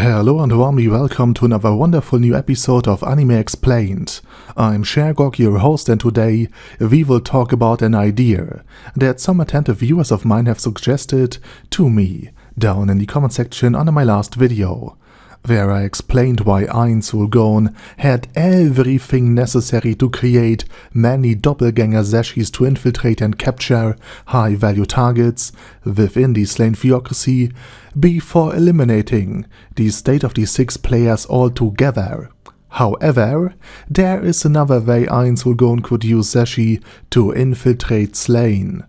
Hello and warmly welcome to another wonderful new episode of Anime Explained. I'm Shergog, your host, and today we will talk about an idea that some attentive viewers of mine have suggested to me down in the comment section under my last video, where I explained why Ainz Ooal had everything necessary to create many doppelganger Zeshis to infiltrate and capture high-value targets within the Slain theocracy before eliminating the state of the 6 players altogether. However, there is another way Ainz Ooal could use Zesshi to infiltrate Slain: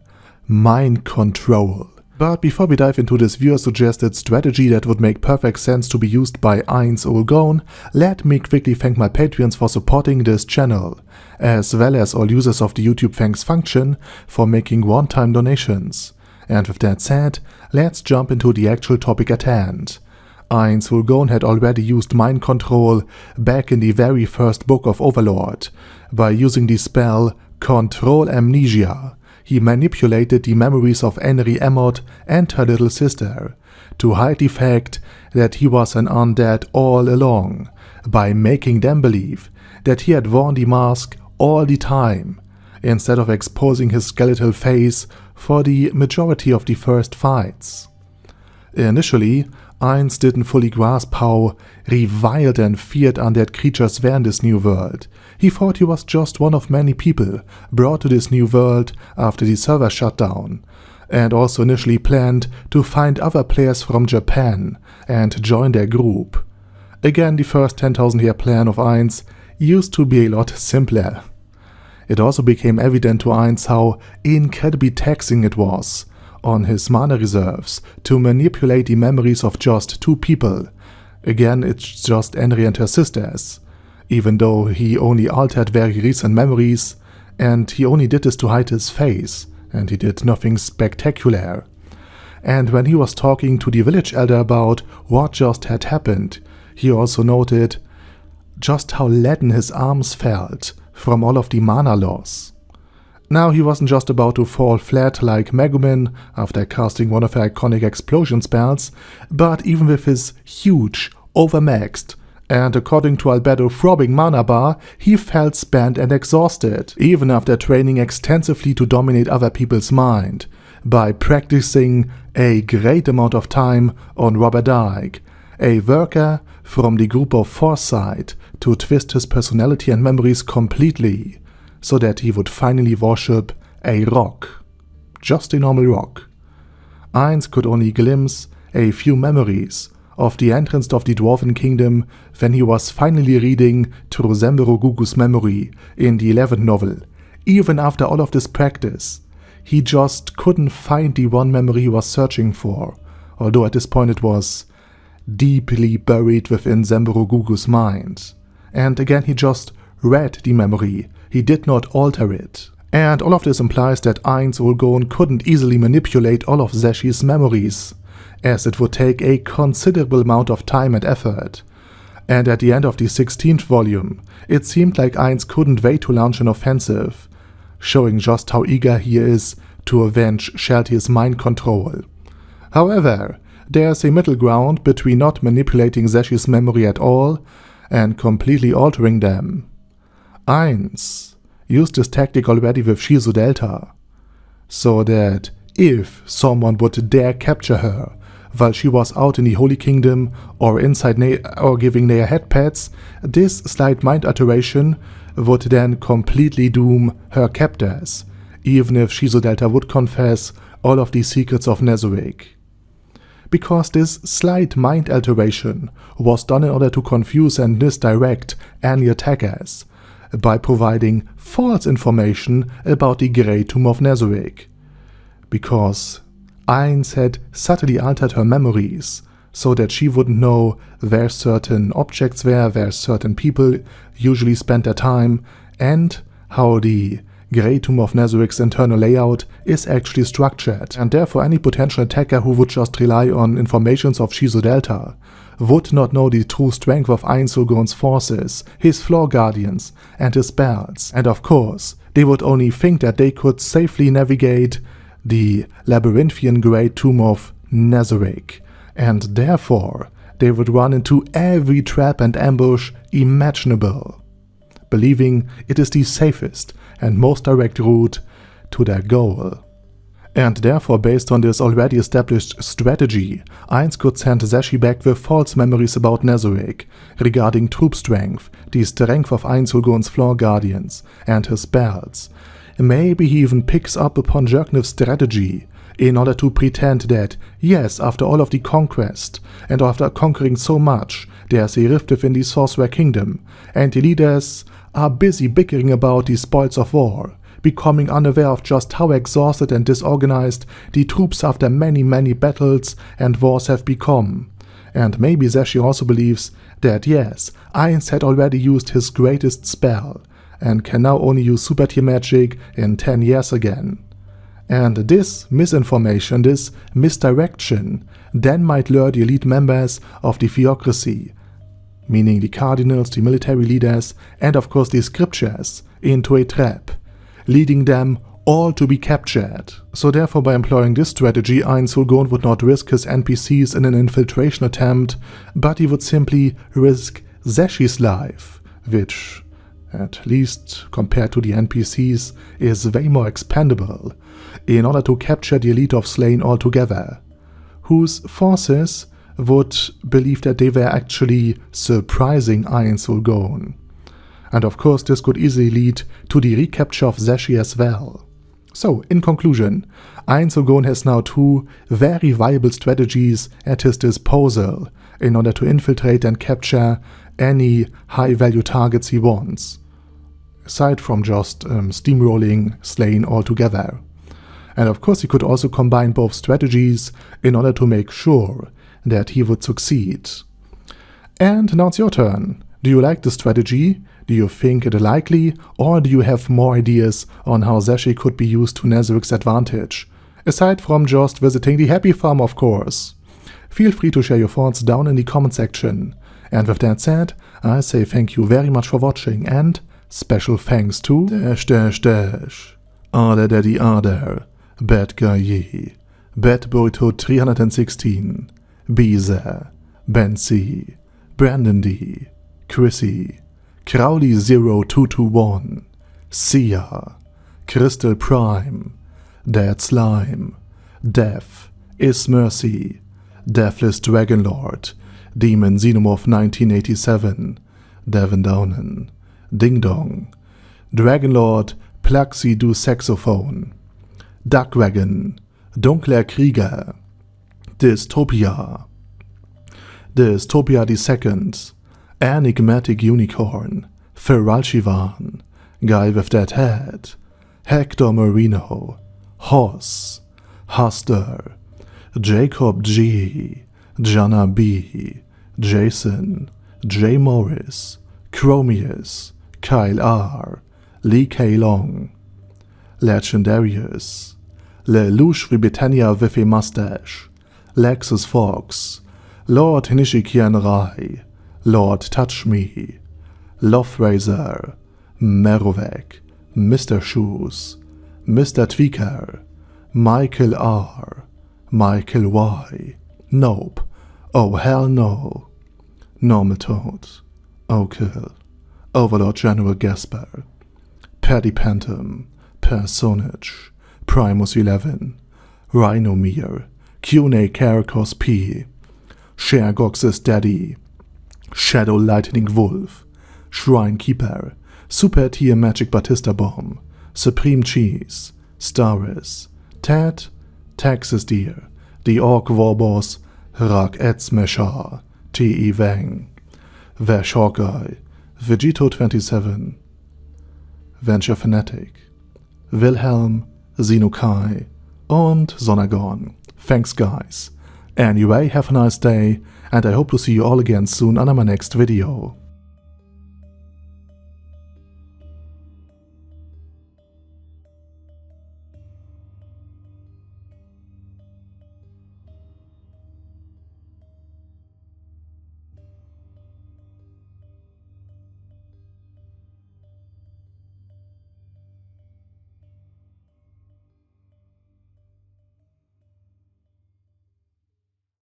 mind control. But before we dive into this viewer-suggested strategy that would make perfect sense to be used by Ainz Ooal, let me quickly thank my Patreons for supporting this channel, as well as all users of the YouTube thanks function for making one-time donations. And with that said, let's jump into the actual topic at hand. Ainz Ooal had already used mind control back in the very first book of Overlord. By using the spell Control Amnesia, he manipulated the memories of Henry Emmott and her little sister to hide the fact that he was an undead all along, by making them believe that he had worn the mask all the time, instead of exposing his skeletal face for the majority of the first fights. Initially, Ainz didn't fully grasp how reviled and feared undead creatures were in this new world. He thought he was just one of many people brought to this new world after the server shut down, and also initially planned to find other players from Japan and join their group. Again, the first 10,000 year plan of Ainz used to be a lot simpler. It also became evident to Ainz how incredibly taxing it was on his mana reserves to manipulate the memories of just 2 people. Again, it's just Henry and her sisters, even though he only altered very recent memories, and he only did this to hide his face, and he did nothing spectacular. And when he was talking to the village elder about what just had happened, he also noted just how leaden his arms felt from all of the mana loss. Now he wasn't just about to fall flat like Megumin after casting one of her iconic explosion spells, but even with his huge, overmaxed, and according to Albedo throbbing mana bar, he felt spent and exhausted, even after training extensively to dominate other people's mind, by practicing a great amount of time on Robert Dyke, a worker from the group of Foresight, to twist his personality and memories completely, so that he would finally worship a rock. Just a normal rock. Ainz could only glimpse a few memories of the entrance of the Dwarven Kingdom when he was finally reading through Zemburo Gugu's memory in the 11th novel. Even after all of this practice, he just couldn't find the one memory he was searching for, although at this point it was deeply buried within Zemburo Gugu's mind. And again, he just read the memory, he did not alter it. And all of this implies that Ainz Ooal couldn't easily manipulate all of Zeshi's memories, as it would take a considerable amount of time and effort. And at the end of the 16th volume, it seemed like Ainz couldn't wait to launch an offensive, showing just how eager he is to avenge Shelty's mind control. However, there's a middle ground between not manipulating Zeshi's memory at all and completely altering them. Ainz used this tactic already with Shizu Delta, so that if someone would dare capture her while she was out in the Holy Kingdom or inside or giving Nea head pats, this slight mind alteration would then completely doom her captors, even if Shizu Delta would confess all of the secrets of Nezuric. Because this slight mind alteration was done in order to confuse and misdirect any attackers, by providing false information about the Great Tomb of Nezuric. Because Ainz had subtly altered her memories, so that she wouldn't know where certain objects were, where certain people usually spent their time, and how the Great Tomb of Nezuric's internal layout is actually structured, and therefore any potential attacker who would just rely on informations of Shizu Delta would not know the true strength of Ainz Ooal's forces, his floor guardians, and his spells, and of course, they would only think that they could safely navigate the labyrinthian Great Tomb of Nezuric, and therefore they would run into every trap and ambush imaginable, believing it is the safest and most direct route to their goal. And therefore, based on this already established strategy, Ainz could send Zesshi back with false memories about Nezarec regarding troop strength, the strength of Ainz Ooal's floor guardians, and his belts. Maybe he even picks up upon Jerkniv's strategy in order to pretend that, yes, after all of the conquest, and after conquering so much, there's a rift within the Sorcerer Kingdom, and the leaders are busy bickering about the spoils of war, becoming unaware of just how exhausted and disorganized the troops after many battles and wars have become. And maybe Zesshi also believes that yes, Ainz had already used his greatest spell, and can now only use super tier magic in 10 years again. And this misinformation, this misdirection, then might lure the elite members of the theocracy, meaning the cardinals, the military leaders, and of course the scriptures, into a trap, leading them all to be captured. So therefore, by employing this strategy, Ainz Ooal would not risk his NPCs in an infiltration attempt, but he would simply risk Zeshi's life, which, at least compared to the NPCs, is way more expendable, in order to capture the elite of Slayn altogether, whose forces would believe that they were actually surprising Ainz Ooal. And of course this could easily lead to the recapture of Zesshi as well. So, in conclusion, Ainz Ooal has now two very viable strategies at his disposal in order to infiltrate and capture any high-value targets he wants, aside from just steamrolling Slayn altogether. And of course he could also combine both strategies in order to make sure that he would succeed. And now it's your turn. Do you like the strategy? Do you think it likely, or do you have more ideas on how Zesshi could be used to Nezarec's advantage? Aside from just visiting the Happy Farm, of course. Feel free to share your thoughts down in the comment section. And with that said, I say thank you very much for watching, and special thanks to Arder Daddy Arder, Bad Guy Ye, Bad Burrito 316, Beezer, Ben C, Brandon D, Chrissy, Crowley 0221, Sia, Crystal Prime, Dead Slime, Death is Mercy, Deathless Dragonlord, Demon Xenomorph 1987, Devin Downen, Ding Dong, Dragonlord Plaxi du Saxophone, Duckwagon, Dunkler Krieger, Dystopia II, Enigmatic Unicorn, Feralchivan, Guy with That Head, Hector Marino, Hoss, Huster, Jacob G, Jana B, Jason, J. Morris, Chromius, Kyle R, Lee K. Long, Legendarius, Lelouch Britannia with a Mustache, Lexus Fox, Lord Nishikian Rai, Lord Touch Me, Loverazor, Merovec, Mr. Shoes, Mr. Tweaker, Michael R, Michael Y, Nope, Oh Hell No, Normal Toad, O'Kill, Overlord General Gasper, Paddy Pantom, Personage, Primus 11, Rhinomere, Cune Caracos P, Shergox's Daddy, Shadow Lightning Wolf, Shrine Keeper, Super Tier Magic Batista Bomb, Supreme Cheese, Staris, Ted, Texas Deer, The Orc Warboss, Rak Edsmeshar, T.E. Wang, Vash Hawkeye, Vegito 27, Venture Fanatic, Wilhelm, Xenokai und Sonagon. Thanks guys. Anyway, have a nice day, and I hope to see you all again soon on my next video.